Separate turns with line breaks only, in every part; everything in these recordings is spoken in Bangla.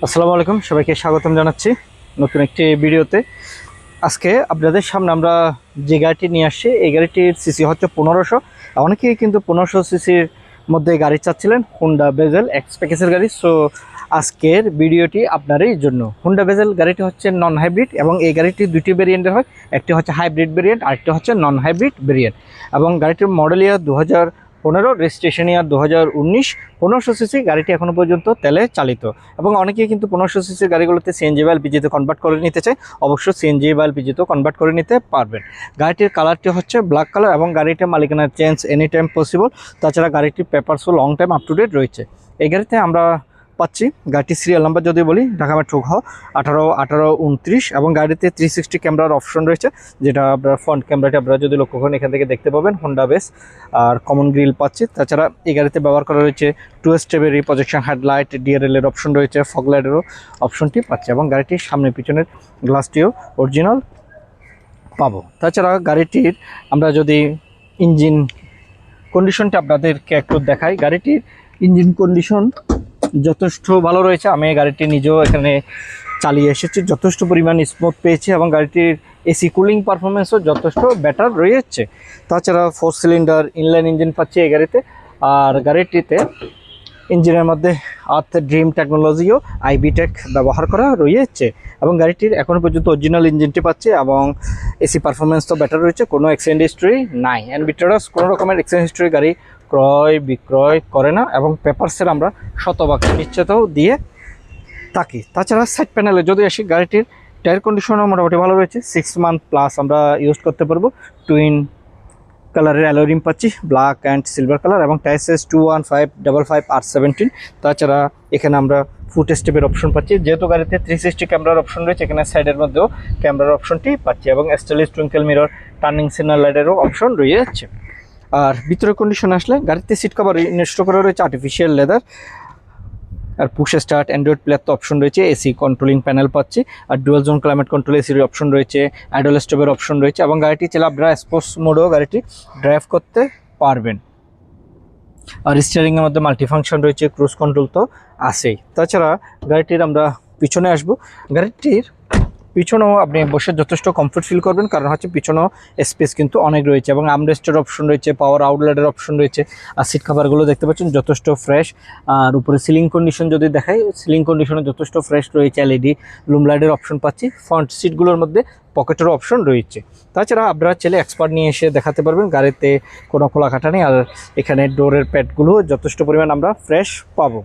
আসসালামু আলাইকুম, সবাইকে স্বাগতম জানাচ্ছি নতুন একটি ভিডিওতে। আজকে আপনাদের সামনে আমরা যে গাড়িটি নিয়ে আসছি, এই গাড়িটির সিসি হচ্ছে 1500। অনেকেই কিন্তু 1500 সিসির মধ্যে গাড়ি চাচ্ছিলেন, হুন্ডা বেজেল এক্স প্যাকেজের গাড়ি। সো আজকের ভিডিওটি আপনারই জন্য। হুন্ডা বেজেল গাড়িটি হচ্ছে নন হাইব্রিড এবং এই গাড়িটি দুটি ভেরিয়েন্টের হয়। একটি হচ্ছে হাইব্রিড ভেরিয়েন্ট, আরেকটি হচ্ছে নন হাইব্রিড ভেরিয়েন্ট। এবং গাড়িটির মডেল ইয়ার 2015, রেজিস্ট্রেশন ইয়ার 2019। 1500 সিসি গাড়িটি এখনও পর্যন্ত তেলে চালিত এবং অনেকেই কিন্তু 1500 সিসির গাড়িগুলোতে সিএনজি বা এলপিজিতে কনভার্ট করে নিতে চায়। অবশ্যই সিএনজি বা এলপিজিতেও কনভার্ট করে নিতে পারবেন। গাড়িটির কালারটি হচ্ছে ব্ল্যাক কালার এবং গাড়িটির মালিকানার চেঞ্জ এনি টাইম পসিবল। তাছাড়া গাড়িটির পেপারসও long time up to date রয়েছে। এই গাড়িতে আমরা পাচ্ছি গাড়িটির সিরিয়াল নাম্বার যদি বলি, ঢাকা মেট্রো ঘ 1829 এবং গাড়িতে 360 ক্যামেরার অপশন রয়েছে, যেটা আপনার ফ্রন্ট ক্যামেরাটি আপনারা যদি লক্ষ্য করেন এখান থেকে দেখতে পাবেন হোন্ডা বেস আর কমন গ্রিল পাচ্ছি। তাছাড়া এই গাড়িতে ব্যবহার করা রয়েছে 2 স্টেপের প্রজেকশন হেডলাইট, ডিআরএল এর অপশন রয়েছে, ফগ লাইটেরও অপশনটি পাচ্ছে এবং গাড়িটির সামনে পিছনের গ্লাসটিও অরিজিনাল পাবো। তাছাড়া গাড়িটির আমরা যদি ইঞ্জিন কন্ডিশনটা আপনাদেরকে একটু দেখাই, গাড়িটির ইঞ্জিন কন্ডিশন যথেষ্ট ভালো রয়েছে। আমি গাড়িটি নিজেও এখানে চালিয়ে এসেছি, যথেষ্ট পরিমাণ স্মুথ পেয়েছি এবং গাড়িটির এসি কুলিং পারফরমেন্সও যথেষ্ট বেটার রয়েছে। তাছাড়া 4 সিলিন্ডার ইনলাইন ইঞ্জিন পাচ্ছি এই গাড়িতে। আর গাড়িটিতে ইঞ্জিনের মধ্যে আর্থ ড্রিম টেকনোলজিও আইবি টেক ব্যবহার করা রয়েছে এবং গাড়িটির এখনও পর্যন্ত অরিজিনাল ইঞ্জিনটি পাচ্ছে এবং এসি পারফরমেন্স তো বেটার রয়েছে। কোনো অ্যাক্সিডেন্ট হিস্ট্রি নাই। এনবি ট্রেডার্স কোনো রকমের অ্যাক্সিডেন্ট হিস্ট্রি গাড়ি ক্রয় বিক্রয় করে না এবং পেপারসের আমরা শতভাগ নিশ্চিতও দিয়ে থাকি। তাছাড়া সাইড প্যানেলে যদি আসি, গাড়িটির টায়ার কন্ডিশনও মোটামুটি ভালো রয়েছে। 6 মান্থ প্লাস আমরা ইউজ করতে পারবো। টুইন কালারের অ্যালয় রিম পাচ্ছি, ব্ল্যাক অ্যান্ড সিলভার কালার এবং টায়ার সাইজ 215/55 R17। তাছাড়া এখানে আমরা ফুট স্টেপের অপশন পাচ্ছি। যেহেতু গাড়িতে 360 ক্যামেরার অপশন রয়েছে, এখানে সাইডের মধ্যেও ক্যামেরার অপশনটি পাচ্ছি এবং stylish twinkle mirror, turning signal লাইটেরও অপশন রয়েছে। আর ভিতরের কন্ডিশন আসলে গাড়িতে সিট কভার ইনস্টল করা রয়েছে আর্টিফিশিয়াল লেদার, আর পুশ স্টার্ট অ্যান্ড্রয়েড প্লেয়ার তো অপশন রয়েছে, এসি কন্ট্রোলিং প্যানেল পাচ্ছি, আর ডুয়াল জোন ক্লাইমেট কন্ট্রোল এসির অপশন রয়েছে, আইডল স্টপের অপশন রয়েছে এবং গাড়িটি চাইলে আপনারা স্পোর্টস মোডেও গাড়িটি ড্রাইভ করতে পারবেন। আর স্টিয়ারিংয়ের মধ্যে মাল্টিফাংশন রয়েছে, ক্রুজ কন্ট্রোল তো আছেই। তাছাড়া গাড়িটির আমরা পিছনে আসবো। গাড়িটির পিছনেও আপনি বসে যথেষ্ট কমফোর্ট ফিল করবেন, কারণ হচ্ছে পিছনেও স্পেস কিন্তু অনেক রয়েছে এবং আর্মরেস্টের অপশন রয়েছে, পাওয়ার আউটলেটের অপশন রয়েছে। আর সিট কভারগুলো দেখতে পাচ্ছেন যথেষ্ট ফ্রেশ। আর উপরে সিলিং কন্ডিশন যদি দেখাই, সিলিং কন্ডিশনে যথেষ্ট ফ্রেশ রয়েছে। এলইডি লুম লাইটের অপশন পাচ্ছি। ফ্রন্ট সিটগুলোর মধ্যে পকেটেরও অপশন রয়েছে। তাছাড়া আপনারা ছেলে এক্সপার্ট নিয়ে এসে দেখাতে পারবেন, গাড়িতে কোনো খোলা কাটা নেই। আর এখানে ডোরের প্যাডগুলো যথেষ্ট পরিমাণ আমরা ফ্রেশ পাবো।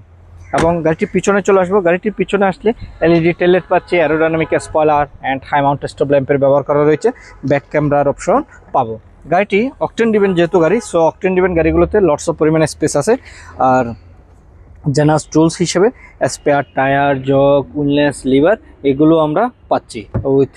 এবং গাড়িটির পিছনে চলে আসবো। গাড়িটির পিছনে আসলে এলইডি টেললাইট পাচ্ছি, aerodynamic spoiler and high mount stop ল্যাম্পের ব্যবহার করা রয়েছে। ব্যাক ক্যামেরার অপশন পাবো। গাড়িটি অকটেন ডিভেন যেহেতু গাড়ি, সো অকটেন ডিভেন গাড়িগুলোতে লটস অফ পরিমাণে স্পেস আছে। আর জেনাস টুলস হিসেবে স্পেয়ার টায়ার, জগ, উইনলেস, লিভার এগুলো আমরা পাচ্ছি উইথ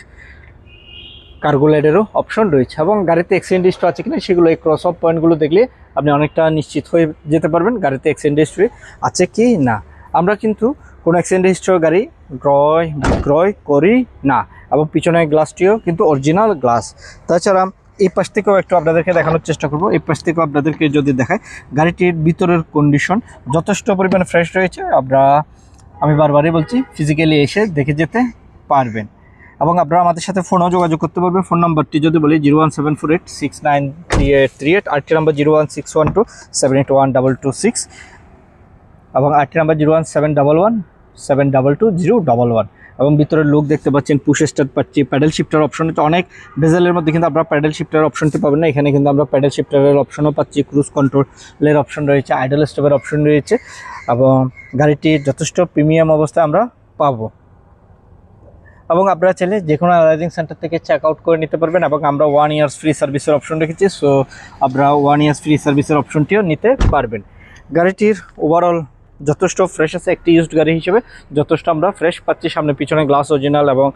কার্গো লাইটেরও অপশন রয়েছে। এবং গাড়িতে অ্যাক্সিডেন্ট হিস্ট্রি আছে কিনা সেগুলো এই ক্রস অফ পয়েন্টগুলো দেখলে আপনি অনেকটা নিশ্চিত হয়ে যেতে পারবেন গাড়িতে অ্যাক্সিডেন্ট হিস্ট্রি আছে কি না। আমরা কিন্তু কোনো অ্যাক্সিডেন্ট হিস্ট্রির গাড়ি ক্রয় বিক্রয় করি না এবং পিছনের গ্লাসটিও কিন্তু অরিজিনাল গ্লাস। তাছাড়া এই পাশ থেকেও একটু আপনাদেরকে দেখানোর চেষ্টা করব। এই পাশ থেকেও আপনাদেরকে যদি দেখায়, গাড়িটির ভিতরের কন্ডিশন যথেষ্ট পরিমাণে ফ্রেশ রয়েছে। আমি বারবারই বলছি, ফিজিক্যালি এসে দেখে যেতে পারবেন এবং আপনারা আমাদের সাথে ফোনেও যোগাযোগ করতে পারবেন। ফোন নাম্বারটি যদি বলি 01748693838, আরেকটি নাম্বার 01612781226 এবং আরেকটি নাম্বার 01711722011। এবং ভিতরের লুক দেখতে পাচ্ছেন, পুশ স্টার্ট পাচ্ছি, প্যাডেল শিফটার অপশন। তো অনেক ভেজেলের মধ্যে কিন্তু আপনারা প্যাডেল শিফটার অপশনটি পাবেন না, এখানে কিন্তু আমরা প্যাডেল শিফটারের অপশনও পাচ্ছি, ক্রুজ কন্ট্রোলের অপশন রয়েছে, আইডল স্টপের অপশন রয়েছে এবং গাড়িটি যথেষ্ট প্রিমিয়াম অবস্থায় আমরা পাবো। এবং আপনারা চাইলে যে কোনো অ্যানালাইজিং সেন্টার থেকে চেক আউট করে নিতে পারবেন এবং আমরা 1 ইয়ার্স ফ্রি সার্ভিসের অপশন রেখেছি। সো আপনারা 1 ইয়ার্স ফ্রি সার্ভিসের অপশনটিও নিতে পারবেন। গাড়িটির ওভারঅল যথেষ্ট ফ্রেশ আছে, একটি ইউজড গাড়ি হিসেবে যথেষ্ট আমরা ফ্রেশ পাচ্ছি। সামনে পিছনে গ্লাস অরিজিনাল এবং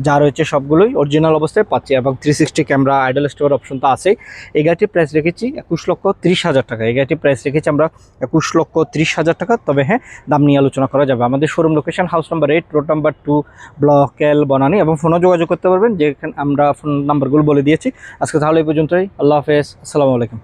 যা রয়েছে সবগুলোই অরিজিনাল অবস্থায় পাচ্ছি এবং 360 ক্যামেরা, আইডল স্টোর অপশন তো আছেই। এই গাড়িটির প্রাইস রেখেছি 21,30,000 টাকা। এই গাড়িটির প্রাইস রেখেছি আমরা 21,30,000 টাকা। তবে হ্যাঁ, দাম নিয়ে আলোচনা করা যাবে। আমাদের showroom location house number 8, road number 2, block এল, বনানী। এবং ফোনও যোগাযোগ করতে পারবেন, যেখানে আমরা ফোন নাম্বারগুলো বলে দিয়েছি। আজকে তাহলে এই পর্যন্তই। আল্লাহ হাফেজ, আসসালামু আলাইকুম।